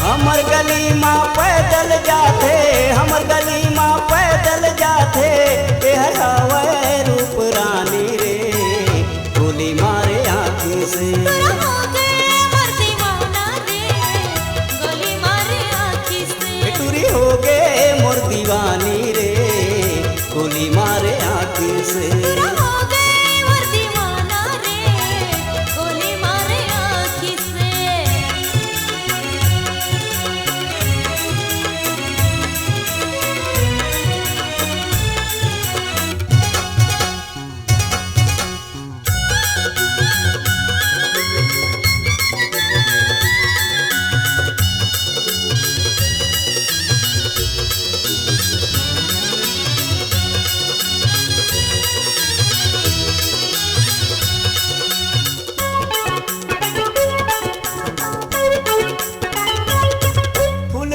हमर गली माँ पैदल जाते, हमर गली माँ पैदल जाते, एहर हवै रूप रानी रे, गोली मारे आँखी से। टूरी हो गे मोर दीवानी रे, गोली मारे आँखी से।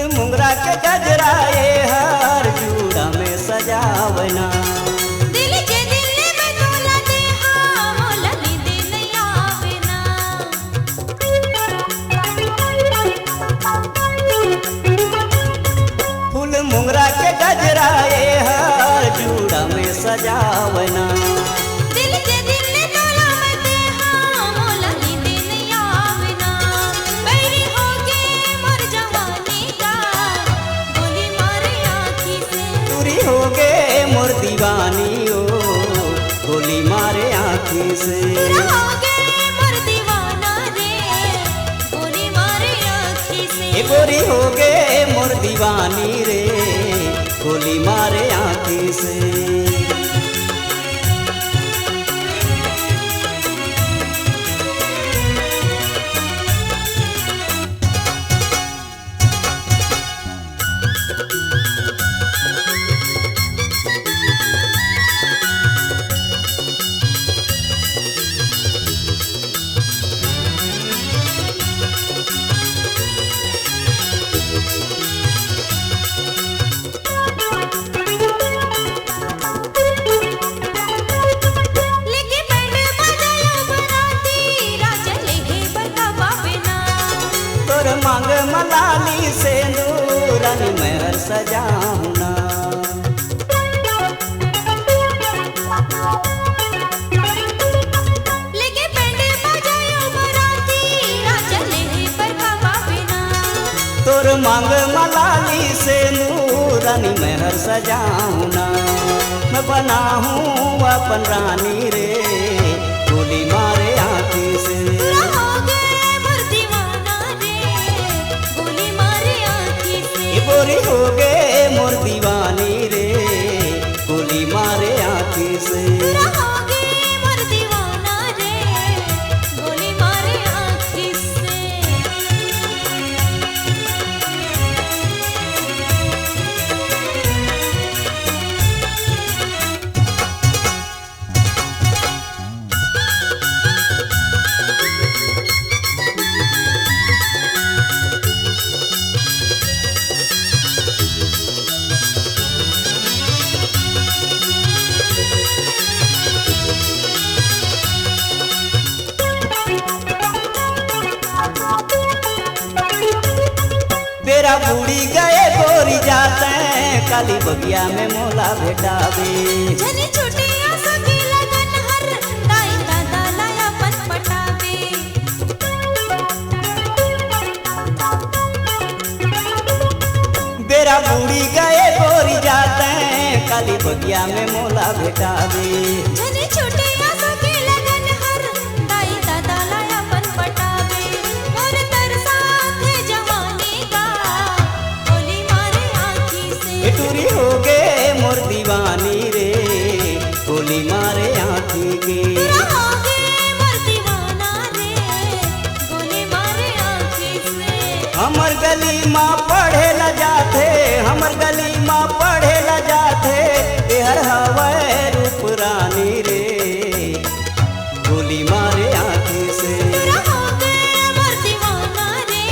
मुंगरा के गजराए हर चूड़ा में सजावना, दिल के दिल में तोला दे मोला नींद नहीं आवेना। फूल मुंगरा के गजराए हर चूड़ा में सजावना, दिल के दिल में तोला दे मोला नींद नहीं आवेना। बैरी हो के मर जवानी का गोली मारे आँखी से। टूरी हो गे मोर दीवानी ओ, गोली मारे आँखी से। हो गए मोर दीवाना रे, गोली मारे आँखी से। ए गोरी हो गे मोर दीवानी रे, गोली मारे आँखी से। लेके बैंड बजायो बराती, राजा लेके बरका बाबेना। तोर मांग मलाली से नूरानी महल सजाऊना, लेके बैंड बजायो बराती, राजा लेके बरका बाबेना। तोर मांग मलाली से नूरानी महल सजाऊना। मैं बना हूँ अपन रानी रे, गोली मारे आँखी से। हो गए मोर दीवाना रे, गोली मारे आँखी से। ए गोरी हो गे मोर दीवानी रे, गोली मारे आँखी से। हो गए मोर दीवाना रे, गोली मारे आँखी से। बेरा बूढ़ी गए गोरी जाते, काली बगिया में मोला भेटावे। जनी छुटिया सखी लगन हर, दाई दादा लाया पन पटावे। बेरा बूढ़ी गए गोरी जाते, काली बगिया में मोला भेटावे। जनी छुटिया सखी लगन हर, दाई दादा लाया पन पटावे। मोर तरसात है जवानी का, गोली मारे आँखी से। टूरी हो गे मोर दीवानी रे, गोली मारे आँखी के। हो गए मोर दीवाना रे, गोली मारे आँखी से। हमर गली माँ पढ़े ल जाते, हमर गली माँ पढ़े ल जाते, एहर हवै रूप रानी रे, गोली मारे आँखी से। हो गए मोर दीवाना रे,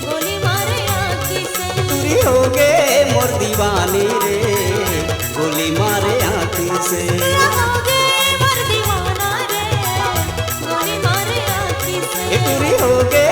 गोली मारे आँखी से। टूरी हो गे मोर दीवानी रे, गोली मारे आँखी से। हो गए मोर दीवाना रे, ए पूरी हो गे